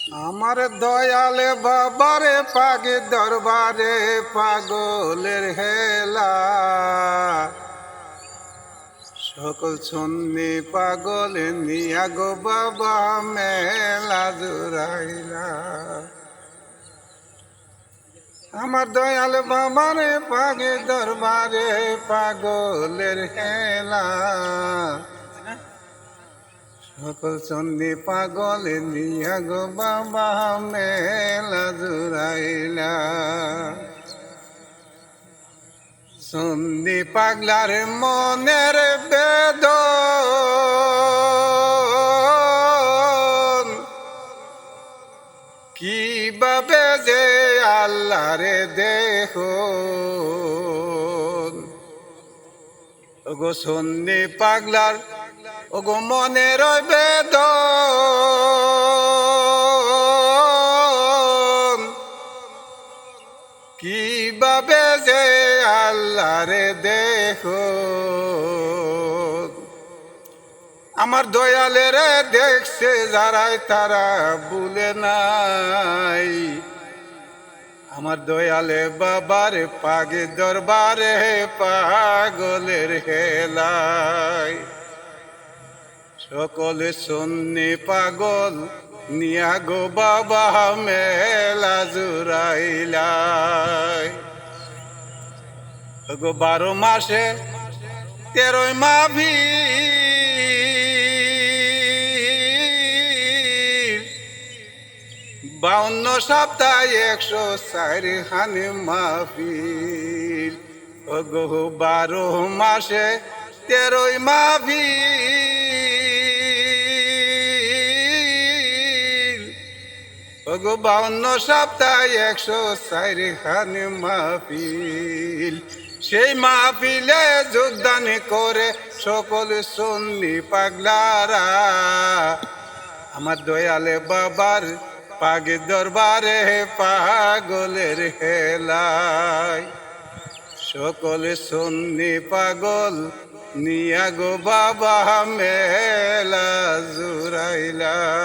আমার দয়ালে বাবারে পাগে দরবারে পাগলের হেলা, সকল সন্নি পাগল নিয়া গো বাবা মেলা জুড়াইলা। আমার দয়াল বাবারে পাগে দরবারে পাগলের হেলা, সকল সন্নি পাগল নিয়া গো বাবা মেলা জুড়াইলা। সন্নি পাগলার মনের বেদন, কিভাবে যে আল্লাহরে দেখো ওগো সন্নি পাগলার ওগো মনের বেদন, কিভাবে যে আল্লাহরে দেখো। আমার দয়ালের দেখছে যারাই তারা ভুলে নাই, আমার দয়ালে বাবার পাগে দরবারে পাগলের হেলাই। সকলে সন্নি পাগল নিয়া গো বাবা মেলা জুড়াইলাই। গো 12 মাসে 13 মাহফিল, 52 সপ্তাহে 104 খানি মাহফিল। গো 12 মাসে 13 মাহফিল, গো 52 সপ্তাহে 104 খানি মাহফিল। সেই মাহফিলে যোগদান করে সকল সন্নি পাগলারা, আমার দয়ালে বাবার পাগে দরবারে পাগলের হেলায়। সকল সন্নি পাগল নিয়া গো বাবা মেলা জুড়াইলাই।